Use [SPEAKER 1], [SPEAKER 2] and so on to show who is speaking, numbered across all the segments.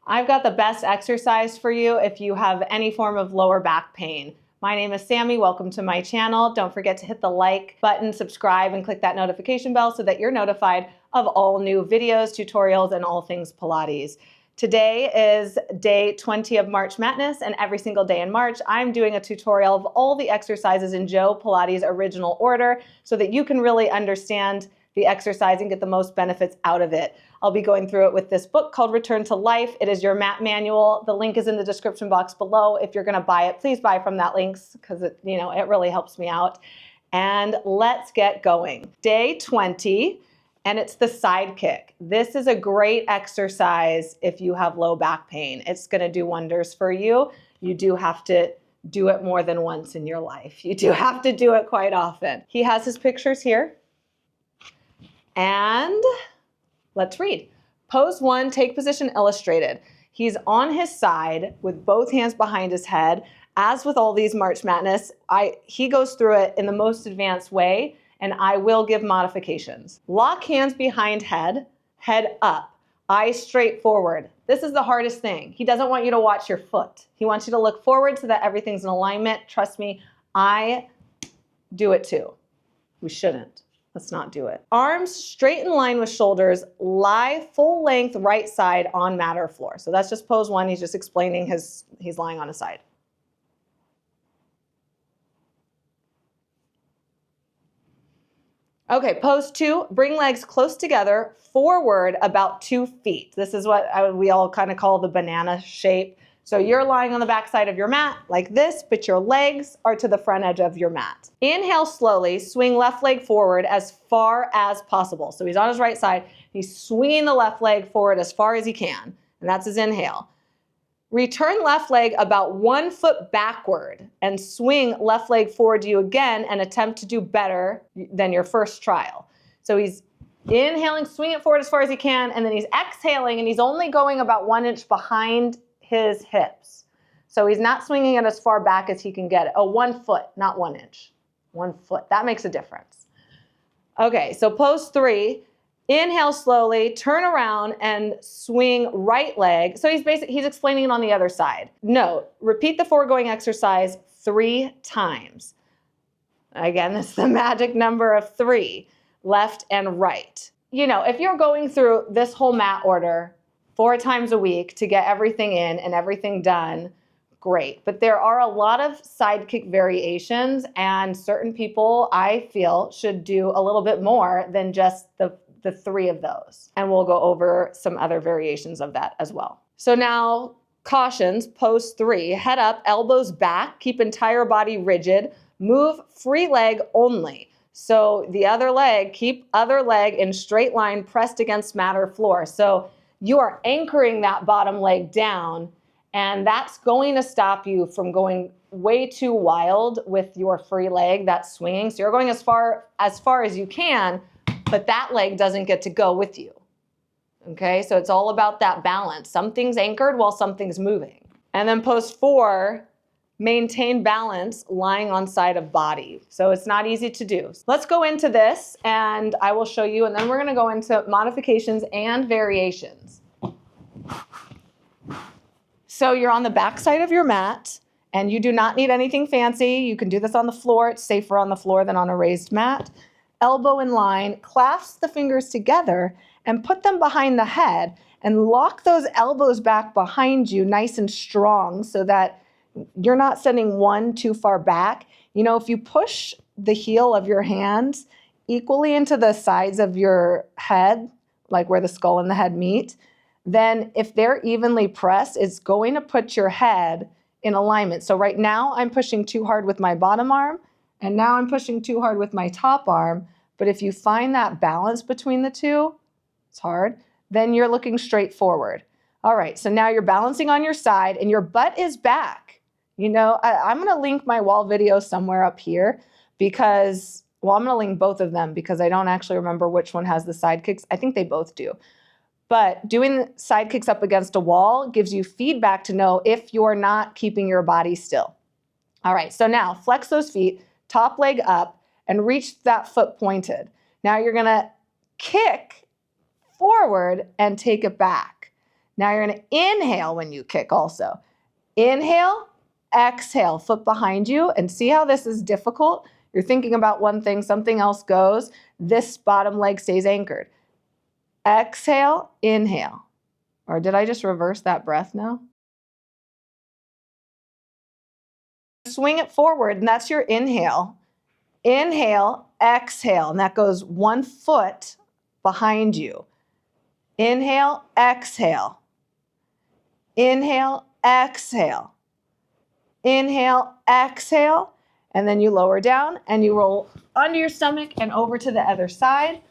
[SPEAKER 1] I've got the best exercise for you if you have any form of lower back pain. My name is Sammy. Welcome to my channel. Don't forget to hit the like button, subscribe, and click that notification bell so that you're notified of all new videos, tutorials, and all things Pilates. Today is day 20 of March Madness, and every single day in March, I'm doing a tutorial of all the exercises in Joe Pilates' original order so that you can really understand the exercise and get the most benefits out of it. I'll be going through it with this book called Return to Life. It is your mat manual. The link is in the description box below. If you're gonna buy it, please buy from that link because it really helps me out. And let's get going. Day 20, and it's the side kick. This is a great exercise if you have low back pain. It's gonna do wonders for you. You do have to do it more than once in your life. You do have to do it quite often. He has his pictures here. And let's read. Pose 1, take position illustrated. He's on his side with both hands behind his head. As with all these March Madness, he goes through it in the most advanced way, and I will give modifications. Lock hands behind head, head up, eyes straight forward. This is the hardest thing. He doesn't want you to watch your foot. He wants you to look forward so that everything's in alignment. Trust me, I do it too. We shouldn't. Let's not do it. Arms straight in line with shoulders, lie full length right side on mat or floor. So that's just pose 1. He's just explaining he's lying on his side. Okay, pose 2, bring legs close together, forward about 2 feet. This is what we all kind of call the banana shape. So you're lying on the back side of your mat like this, but your legs are to the front edge of your mat. Inhale slowly, swing left leg forward as far as possible. So he's on his right side, he's swinging the left leg forward as far as he can, and that's his inhale. Return left leg about 1 foot backward and swing left leg forward to you again and attempt to do better than your first trial. So he's inhaling, swing it forward as far as he can, and then he's exhaling and he's only going about 1 inch behind his hips. So he's not swinging it as far back as he can get it. Oh, 1 foot, not 1 inch. 1 foot, that makes a difference. Okay, so pose 3, inhale slowly, turn around and swing right leg. So he's explaining it on the other side. Note, repeat the foregoing exercise 3 times. Again, this is the magic number of 3, left and right. You know, if you're going through this whole mat order 4 times a week to get everything in and everything done, great. But there are a lot of side kick variations, and certain people, I feel, should do a little bit more than just the 3 of those. And we'll go over some other variations of that as well. So now, cautions, pose 3, head up, elbows back, keep entire body rigid, move free leg only. So the other leg, keep other leg in straight line pressed against mat or floor. So you are anchoring that bottom leg down, and that's going to stop you from going way too wild with your free leg that's swinging. So you're going as far as you can, but that leg doesn't get to go with you. Okay, so it's all about that balance. Something's anchored while something's moving. And then pose 4, maintain balance lying on side of body. So it's not easy to do. Let's go into this and I will show you, and then we're gonna go into modifications and variations. So you're on the back side of your mat and you do not need anything fancy. You can do this on the floor. It's safer on the floor than on a raised mat. Elbow in line, clasp the fingers together and put them behind the head and lock those elbows back behind you nice and strong so that you're not sending one too far back. You know, if you push the heel of your hands equally into the sides of your head, like where the skull and the head meet, then if they're evenly pressed, it's going to put your head in alignment. So right now I'm pushing too hard with my bottom arm, and now I'm pushing too hard with my top arm. But if you find that balance between the two, it's hard, then you're looking straight forward. All right, so now you're balancing on your side and your butt is back. You know, I'm gonna link my wall video somewhere up here because, well, I'm gonna link both of them because I don't actually remember which one has the side kicks. I think they both do. But doing side kicks up against a wall gives you feedback to know if you're not keeping your body still. All right, so now flex those feet, top leg up, and reach that foot pointed. Now you're gonna kick forward and take it back. Now you're going to inhale when you kick also. Inhale, exhale, foot behind you, and see how this is difficult? You're thinking about one thing, something else goes. This bottom leg stays anchored. Exhale, inhale. Or did I just reverse that breath now? Swing it forward, and that's your inhale. Inhale, exhale, and that goes one foot behind you. Inhale, exhale. Inhale, exhale. Inhale, exhale, and then you lower down and you roll under your stomach and over to the other side.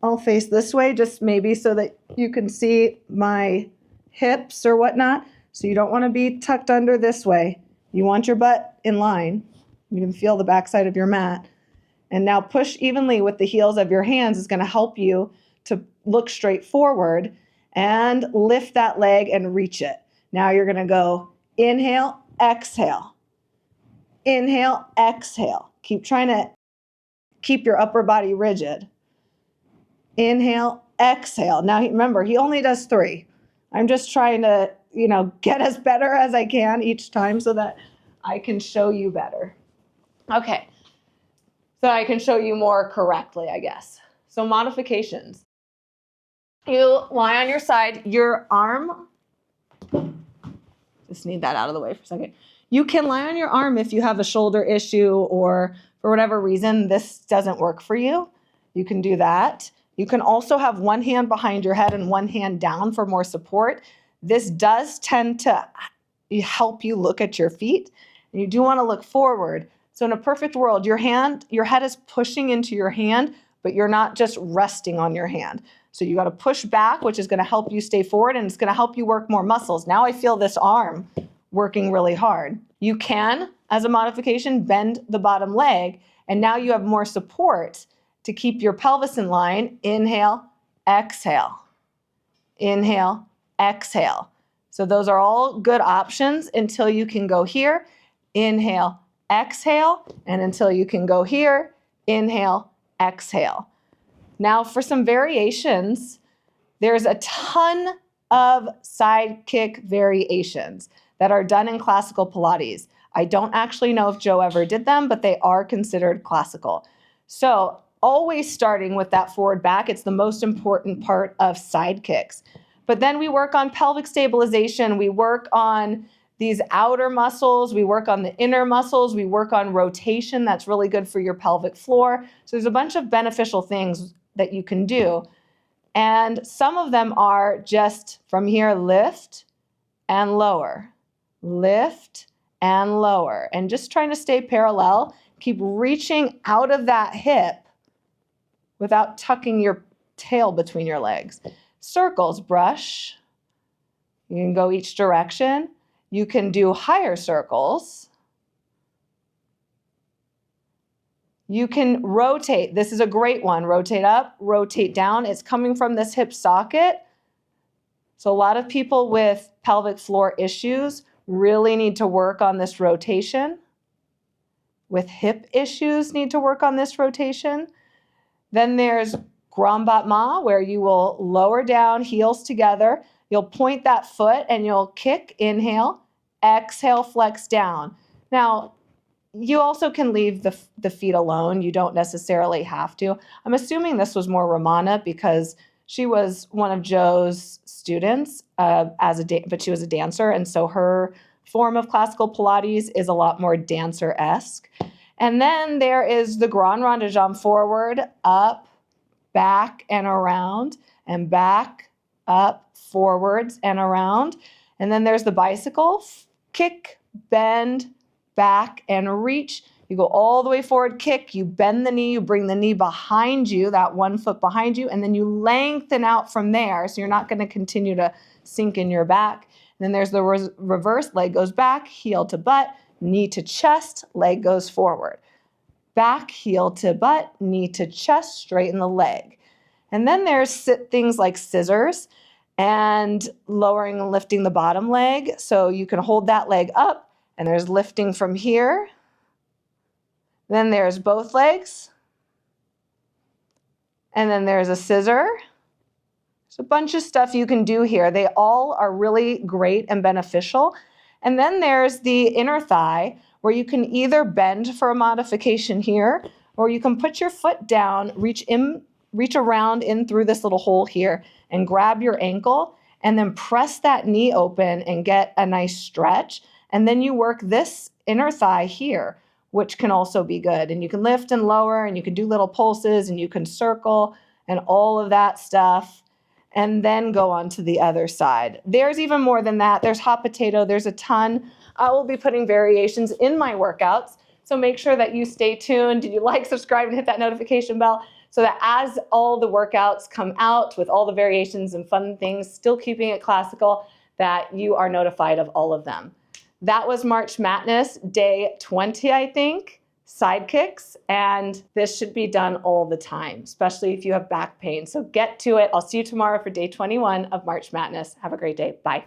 [SPEAKER 1] I'll face this way just maybe so that you can see my hips or whatnot. So you don't want to be tucked under this way. You want your butt in line. You can feel the backside of your mat. And now push evenly with the heels of your hands is going to help you to look straight forward and lift that leg and reach it. Now you're going to go inhale, exhale. Inhale, exhale. Keep trying to keep your upper body rigid. Inhale, exhale. Now remember, he only does 3. I'm just trying to, get as better as I can each time so that I can show you better. Okay. So I can show you more correctly, I guess. So modifications. You lie on your side, your arm, just need that out of the way for a second. You can lie on your arm if you have a shoulder issue or for whatever reason this doesn't work for you. You can do that. You can also have one hand behind your head and one hand down for more support. This does tend to help you look at your feet. And you do want to look forward. So in a perfect world, your head is pushing into your hand, but you're not just resting on your hand. So you got to push back, which is going to help you stay forward, and it's going to help you work more muscles. Now I feel this arm working really hard. You can, as a modification, bend the bottom leg, and now you have more support to keep your pelvis in line. Inhale, exhale. Inhale, exhale. So those are all good options until you can go here. Inhale, exhale, and until you can go here, inhale, exhale. Now for some variations, there's a ton of side kick variations that are done in classical Pilates. I don't actually know if Joe ever did them, but they are considered classical. So always starting with that forward back, it's the most important part of side kicks. But then we work on pelvic stabilization, we work on these outer muscles, we work on the inner muscles, we work on rotation. That's really good for your pelvic floor. So there's a bunch of beneficial things that you can do. And some of them are just from here, lift and lower, lift and lower. And just trying to stay parallel, keep reaching out of that hip without tucking your tail between your legs. Circles, brush. You can go each direction. You can do higher circles. You can rotate. This is a great one. Rotate up, rotate down. It's coming from this hip socket. So a lot of people with pelvic floor issues really need to work on this rotation. With hip issues, need to work on this rotation. Then there's Grand Battement, where you will lower down, heels together. You'll point that foot and you'll kick, inhale, exhale, flex down. Now, you also can leave the feet alone. You don't necessarily have to. I'm assuming this was more Romana because she was one of Joe's students, but she was a dancer, and so her form of classical Pilates is a lot more dancer-esque. And then there is the Grand Rond de Jambe forward, up, back, and around, and back, up, forwards, and around. And then there's the bicycle, kick, bend, back, and reach. You go all the way forward, kick, you bend the knee, you bring the knee behind you, that 1 foot behind you, and then you lengthen out from there, so you're not going to continue to sink in your back. And then there's the reverse, leg goes back, heel to butt, knee to chest, leg goes forward. Back, heel to butt, knee to chest, straighten the leg. And then there's things like scissors and lowering and lifting the bottom leg. So you can hold that leg up, and there's lifting from here. Then there's both legs. And then there's a scissor. There's a bunch of stuff you can do here. They all are really great and beneficial. And then there's the inner thigh, where you can either bend for a modification here, or you can put your foot down, reach around in through this little hole here and grab your ankle and then press that knee open and get a nice stretch. And then you work this inner thigh here, which can also be good. And you can lift and lower and you can do little pulses and you can circle and all of that stuff. And then go on to the other side. There's even more than that. There's hot potato. There's a ton. I will be putting variations in my workouts. So make sure that you stay tuned. Did you like, subscribe, and hit that notification bell so that as all the workouts come out with all the variations and fun things, still keeping it classical, that you are notified of all of them. That was March Madness, day 20, I think. Side kicks, and this should be done all the time, especially if you have back pain. So get to it. I'll see you tomorrow for day 21 of March Madness. Have a great day. Bye.